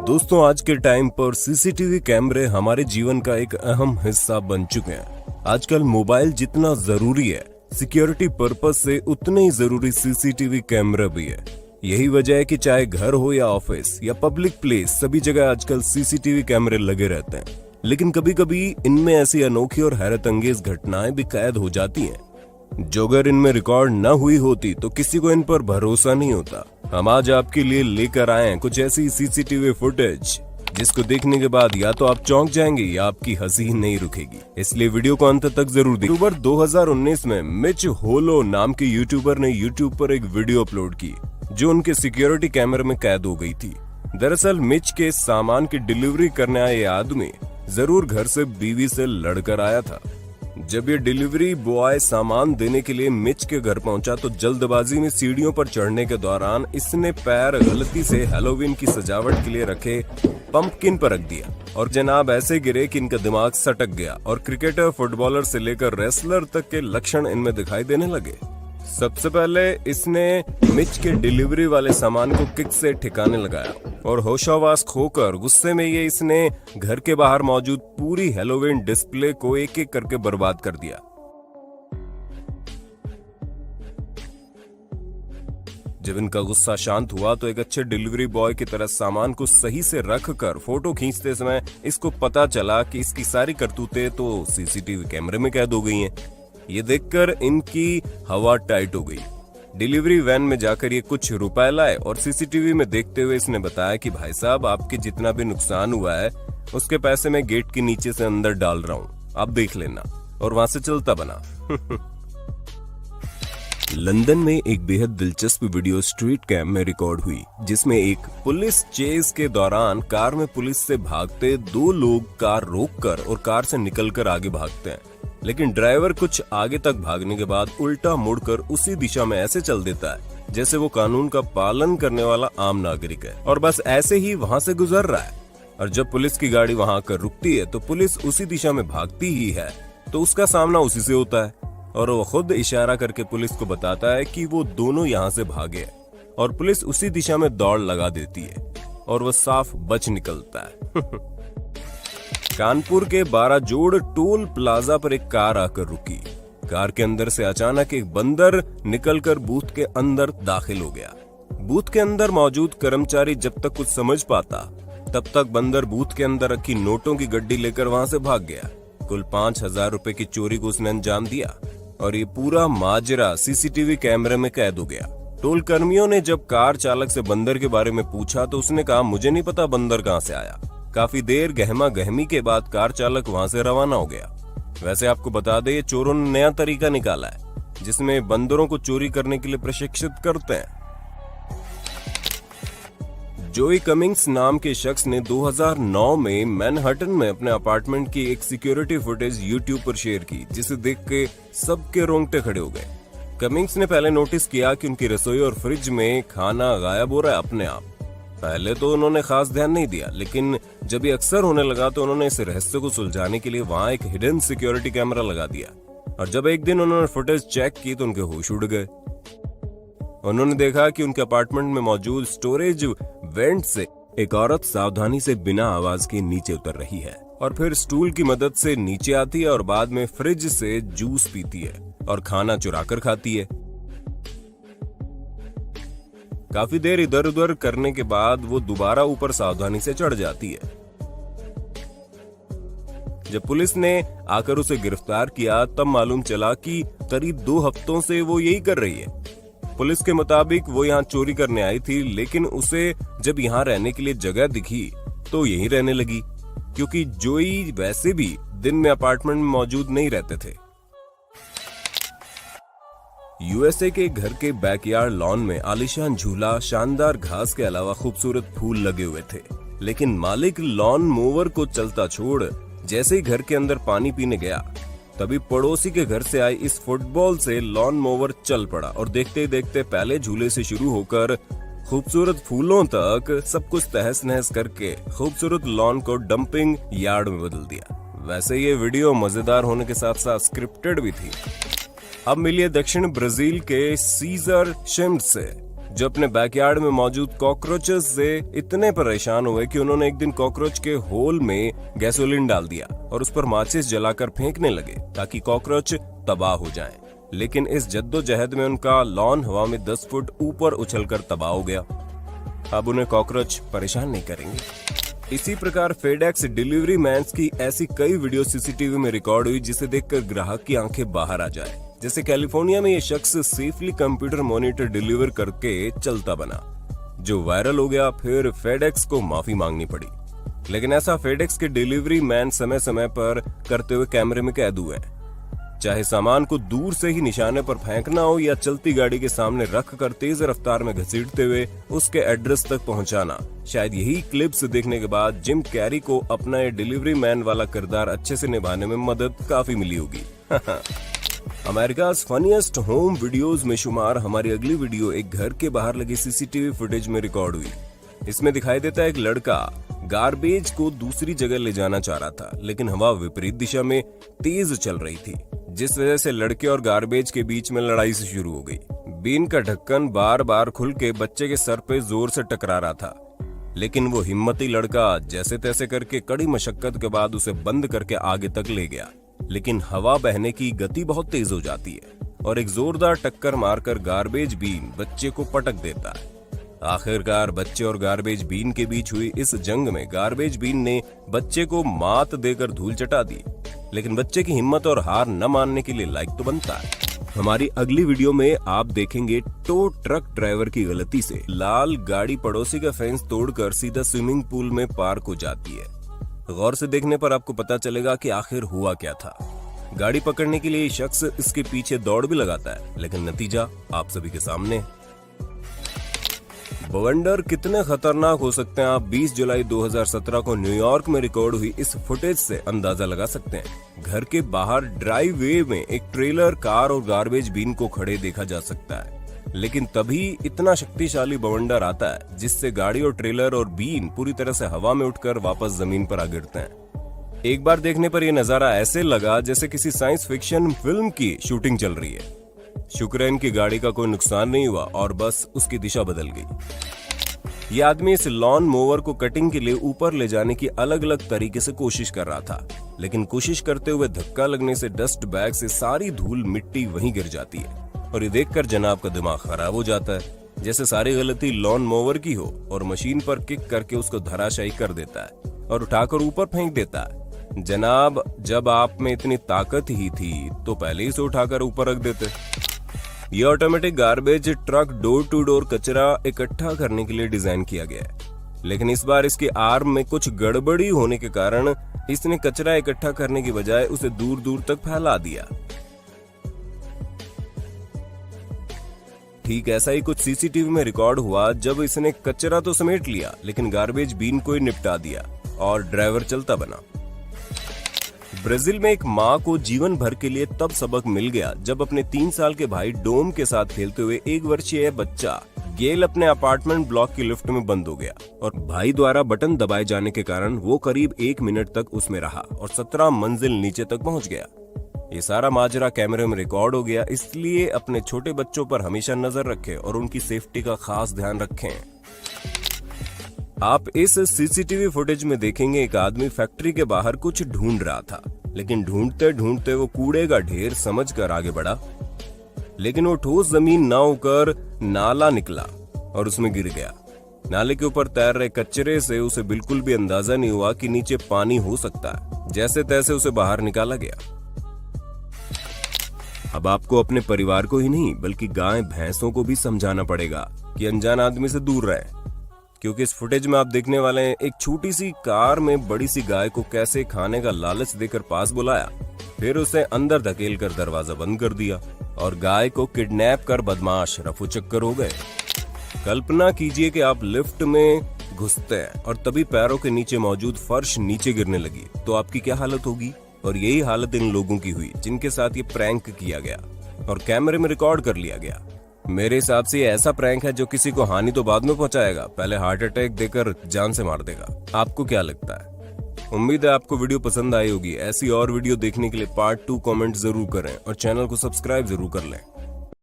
दोस्तों, आज के टाइम पर सीसीटीवी कैमरे हमारे जीवन का एक अहम हिस्सा बन चुके हैं। आजकल मोबाइल जितना जरूरी है, सिक्योरिटी पर्पस से उतने ही जरूरी सीसीटीवी कैमरा भी है। यही वजह है कि चाहे घर हो या ऑफिस या पब्लिक प्लेस, सभी जगह आजकल सीसीटीवी कैमरे लगे रहते हैं। लेकिन कभी कभी इनमें ऐसी अनोखी और हैरत अंगेज घटनाएं भी कैद हो जाती हैं, जो अगर इनमें रिकॉर्ड न हुई होती तो किसी को इन पर भरोसा नहीं होता। हम आज आपके लिए लेकर आए हैं कुछ ऐसी सीसीटीवी फुटेज जिसको देखने के बाद या तो आप चौंक जाएंगे या आपकी हंसी नहीं रुकेगी। इसलिए वीडियो को अंत तक जरूर देखिए। अक्टूबर 2019 में मिच होलो नाम के यूट्यूबर ने यूट्यूब पर एक वीडियो अपलोड की जो उनके सिक्योरिटी कैमरे में कैद हो गई थी। दरअसल मिच के सामान की डिलीवरी करने आए आदमी जरूर घर से बीवी से लड़कर आया था। जब ये डिलीवरी बॉय सामान देने के लिए मिच के घर पहुंचा तो जल्दबाजी में सीढ़ियों पर चढ़ने के दौरान इसने पैर गलती से हैलोवीन की सजावट के लिए रखे पंपकिन पर रख दिया और जनाब ऐसे गिरे कि इनका दिमाग सटक गया और क्रिकेटर, फुटबॉलर से लेकर रेसलर तक के लक्षण इनमें दिखाई देने लगे। सबसे पहले इसने मिच के डिलीवरी वाले सामान को किक से ठिकाने लगाया और होशावास खोकर गुस्से में इसने घर के बाहर मौजूद पूरी हैलोवीन डिस्प्ले को एक एक करके बर्बाद कर दिया। जब इनका गुस्सा शांत हुआ तो एक अच्छे डिलीवरी बॉय की तरह सामान को सही से रख कर फोटो खींचते समय इसको पता चला कि इसकी सारी करतूतें तो सीसीटीवी कैमरे में कैद हो गई हैं। ये देखकर इनकी हवा टाइट हो गई। डिलीवरी वैन में जाकर ये कुछ रुपए लाए और सीसीटीवी में देखते हुए इसने बताया कि भाई साहब, आपके जितना भी नुकसान हुआ है उसके पैसे मैं गेट के नीचे से अंदर डाल रहा हूँ, आप देख लेना। और वहां से चलता बना। लंदन में एक बेहद दिलचस्प वीडियो स्ट्रीट कैम में रिकॉर्ड हुई जिसमें एक पुलिस चेज के दौरान कार में पुलिस से भागते दो लोग कार रोककर और कार से निकलकर आगे भागते हैं, लेकिन ड्राइवर कुछ आगे तक भागने के बाद उल्टा मुड़कर उसी दिशा में ऐसे चल देता है जैसे वो कानून का पालन करने वाला आम नागरिक है और बस ऐसे ही वहां से गुजर रहा है। और जब पुलिस की गाड़ी वहां आकर रुकती है तो पुलिस उसी दिशा में भागती ही है, तो उसका सामना उसी से होता है और वो खुद इशारा करके पुलिस को बताता है कि वो दोनों यहाँ से भागे और पुलिस उसी दिशा में दौड़ लगा देती है और वो साफ बच निकलता है। कानपुर के 12 जोड़ टोल प्लाजा पर एक कार आकर रुकी। कार के अंदर से अचानक एक बंदर निकलकर बूथ के अंदर दाखिल हो गया। बूथ के अंदर मौजूद कर्मचारी जब तक कुछ समझ पाता तब तक बंदर बूथ के अंदर रखी नोटों की गड्डी लेकर वहां से भाग गया। कुल 5,000 रुपए की चोरी को उसने अंजाम दिया और ये पूरा माजरा सीसीटीवी कैमरे में कैद हो गया। टोल कर्मियों ने जब कार चालक से बंदर के बारे में पूछा तो उसने कहा, मुझे नहीं पता बंदर कहां से आया। काफी देर गहमा गहमी के बाद कार चालक वहां से रवाना हो गया। वैसे आपको बता दें, चोरों ने नया तरीका निकाला है जिसमें बंदरों को चोरी करने के लिए प्रशिक्षित करते हैं। जोई कमिंग्स नाम के शख्स ने 2009 में मैनहट्टन में अपने अपार्टमेंट की एक सिक्योरिटी फुटेज यूट्यूब पर शेयर की, जिसे देख के सबके रोंगटे खड़े हो गए। कमिंग्स ने पहले नोटिस किया कि उनकी रसोई और फ्रिज में खाना गायब हो रहा है अपने आप। पहले तो उन्होंने खास ध्यान नहीं दिया, लेकिन जब ये अक्सर होने लगा तो उन्होंने इस रहस्य को सुलझाने के लिए वहां एक हिडन सिक्योरिटी कैमरा लगा दिया। और जब एक दिन उन्होंने फुटेज चेक की तो उनके होश उड़ गए। उन्होंने देखा कि उनके अपार्टमेंट में मौजूद स्टोरेज वेंट से एक औरत सावधानी से बिना आवाज के नीचे उतर रही है और फिर स्टूल की मदद से नीचे आती है और बाद में फ्रिज से जूस पीती है और खाना चुराकर खाती है। काफी देर इधर उधर करने के बाद वो दोबारा ऊपर सावधानी से चढ़ जाती है। जब पुलिस ने आकर उसे गिरफ्तार किया तब मालूम चला कि करीब 2 हफ्तों से वो यही कर रही है। पुलिस के मुताबिक वो यहाँ चोरी करने आई थी, लेकिन उसे जब यहाँ रहने के लिए जगह दिखी तो यहीं रहने लगी, क्योंकि जोई वैसे भी दिन में अपार्टमेंट में मौजूद नहीं रहते थे। यूएसए के घर के बैकयार्ड लॉन में आलीशान झूला, शानदार घास के अलावा खूबसूरत फूल लगे हुए थे, लेकिन मालिक लॉन मोवर को चलता छोड़ जैसे ही घर के अंदर पानी पीने गया तभी पड़ोसी के घर से आई इस फुटबॉल से लॉन मोवर चल पड़ा और देखते ही देखते पहले झूले से शुरू होकर खूबसूरत फूलों तक सब कुछ तहस नहस करके खूबसूरत लॉन को डंपिंग यार्ड में बदल दिया। वैसे ये वीडियो मजेदार होने के साथ साथ स्क्रिप्टेड भी थी। अब मिलिए दक्षिण ब्राजील के सीजर शिम्स से, जो अपने बैकयार्ड में मौजूद कॉकरोचेस से इतने परेशान हुए कि उन्होंने एक दिन कॉकरोच के होल में गैसोलीन डाल दिया और उस पर माचिस जलाकर फेंकने लगे ताकि कॉकरोच तबाह हो जाएं। लेकिन इस जद्दोजहद में उनका लॉन हवा में 10 फुट ऊपर उछलकर तबाह हो गया। अब उन्हें कॉकरोच परेशान नहीं करेंगे। इसी प्रकार फेडेक्स डिलीवरी मैन्स की ऐसी कई वीडियो सीसीटीवी में रिकॉर्ड हुई जिसे देखकर ग्राहक की आंखें बाहर आ जाए। जैसे कैलिफोर्निया में ये शख्स सेफली कंप्यूटर मॉनिटर डिलीवर करके चलता बना, जो वायरल हो गया। फिर फेडेक्स को माफी मांगनी पड़ी, लेकिन ऐसा फेडेक्स के डिलीवरी मैन समय समय पर करते हुए कैमरे में कैद हुए हैं। चाहे सामान को दूर से ही निशाने पर फेंकना हो या चलती गाड़ी के सामने रख कर तेज रफ्तार में घसीटते हुए उसके एड्रेस तक पहुंचाना। शायद यही क्लिप्स देखने के बाद जिम कैरी को अपना ये डिलीवरी मैन वाला किरदार अच्छे से निभाने में मदद काफी मिली होगी। अमेरिकाज़ फनीएस्ट होम वीडियोस में शुमार हमारी अगली वीडियो एक घर के बाहर लगे सीसीटीवी फुटेज में रिकॉर्ड हुई। इसमें दिखाई देता है एक लड़का गार्बेज को दूसरी जगह ले जाना चाह रहा था, लेकिन हवा विपरीत दिशा में तेज चल रही थी, जिस वजह से लड़के और गार्बेज के बीच में लड़ाई से शुरू हो गई। बीन का ढक्कन बार बार खुल के बच्चे के सर पे जोर से टकरा रहा था, लेकिन वो हिम्मती लड़का जैसे तैसे करके कड़ी मशक्कत के बाद उसे बंद करके आगे तक ले गया। लेकिन हवा बहने की गति बहुत तेज हो जाती है और एक जोरदार टक्कर मारकर गार्बेज बीन बच्चे को पटक देता है। आखिरकार बच्चे और गार्बेज बीन के बीच हुई इस जंग में गार्बेज बीन ने बच्चे को मात देकर धूल चटा दी, लेकिन बच्चे की हिम्मत और हार न मानने के लिए लाइक तो बनता है। हमारी अगली वीडियो में आप देखेंगे टो ट्रक ड्राइवर की गलती से लाल गाड़ी पड़ोसी का फेंस तोड़कर सीधा स्विमिंग पूल में पार्क हो जाती है। गौर से देखने पर आपको पता चलेगा कि आखिर हुआ क्या था। गाड़ी पकड़ने के लिए शख्स इसके पीछे दौड़ भी लगाता है, लेकिन नतीजा आप सभी के सामने। बवंडर कितने खतरनाक हो सकते हैं, आप 20 जुलाई 2017 को न्यूयॉर्क में रिकॉर्ड हुई इस फुटेज से अंदाजा लगा सकते हैं। घर के बाहर ड्राइववे में एक ट्रेलर, कार और गार्बेज बीन को खड़े देखा जा सकता है, लेकिन तभी इतना शक्तिशाली बवंडर आता है जिससे गाड़ी और ट्रेलर और बीन पूरी तरह से हवा में उठकर वापस जमीन पर आ गिरते हैं। एक बार देखने पर यह नजारा ऐसे लगा जैसे किसी साइंस फिक्शन फिल्म की शूटिंग चल रही है। शुक्र है इनकी गाड़ी का कोई नुकसान नहीं हुआ और बस उसकी दिशा बदल गई। यह आदमी इस लॉन मोवर को कटिंग के लिए ऊपर ले जाने की अलग अलग तरीके से कोशिश कर रहा था, लेकिन कोशिश करते हुए धक्का लगने से डस्ट बैग से सारी धूल मिट्टी वहीं गिर जाती है और ये देखकर जनाब का दिमाग खराब हो जाता है, जैसे सारी गलती लॉन मोवर की हो और मशीन पर किक करके उसको धराशायी कर देता है और उठाकर ऊपर फेंक देता है। जनाब, जब आप में इतनी ताकत ही थी तो पहले ही से उठाकर ऊपर रख देते। ये automatic garbage truck door to door कचरा इकट्ठा करने के लिए डिजाइन किया गया है, लेकिन इस बार इसके आर्म में कुछ गड़बड़ी होने के कारण इसने कचरा इकट्ठा करने की बजाय उसे दूर दूर तक फैला दिया। ठीक ऐसा ही कुछ सीसीटीवी में रिकॉर्ड हुआ जब इसने कचरा तो समेट लिया, लेकिन गार्बेज बीन को ही निपटा दिया और ड्राइवर चलता बना। ब्राजील में एक माँ को जीवन भर के लिए तब सबक मिल गया जब अपने 3 साल के भाई डोम के साथ खेलते हुए 1 वर्षीय बच्चा गेल अपने अपार्टमेंट ब्लॉक की लिफ्ट में बंद हो गया और भाई द्वारा बटन दबाए जाने के कारण वो करीब 1 मिनट तक उसमें रहा और 17 मंजिल नीचे तक पहुंच गया। ये सारा माजरा कैमरे में रिकॉर्ड हो गया, इसलिए अपने छोटे बच्चों पर हमेशा नजर रखें और उनकी सेफ्टी का खास ध्यान रखें। आप इस सीसीटीवी फुटेज में देखेंगे एक आदमी फैक्ट्री के बाहर कुछ ढूंढ रहा था, लेकिन ढूंढते ढूंढते वो कूड़े का ढेर समझकर आगे बढ़ा, लेकिन वो ठोस जमीन ना होकर नाला निकला और उसमें गिर गया। नाले के ऊपर तैर रहे कचरे से उसे बिल्कुल भी अंदाजा नहीं हुआ कि नीचे पानी हो सकता है। जैसे तैसे उसे बाहर निकाला गया। अब आपको अपने परिवार को ही नहीं बल्कि गाय भैंसों को भी समझाना पड़ेगा कि अनजान आदमी से दूर रहे, क्योंकि इस फुटेज में आप देखने वाले हैं एक छोटी सी कार में बड़ी सी गाय को कैसे खाने का लालच देकर पास बुलाया, फिर उसे अंदर धकेल कर दरवाजा बंद कर दिया और गाय को किडनैप कर बदमाश रफू चक्कर हो गए। कल्पना कीजिए कि आप लिफ्ट में घुसते हैं और तभी पैरों के नीचे मौजूद फर्श नीचे गिरने लगी, तो आपकी क्या हालत होगी। और यही हालत इन लोगों की हुई जिनके साथ ये प्रैंक किया गया और कैमरे में रिकॉर्ड कर लिया गया। मेरे हिसाब से ये ऐसा प्रैंक है जो किसी को हानि तो बाद में पहुंचाएगा, पहले हार्ट अटैक देकर जान से मार देगा। आपको क्या लगता है? उम्मीद है आपको वीडियो पसंद आई होगी। ऐसी और वीडियो देखने के लिए पार्ट 2 कमेंट जरूर करें और चैनल को सब्सक्राइब जरूर कर लें।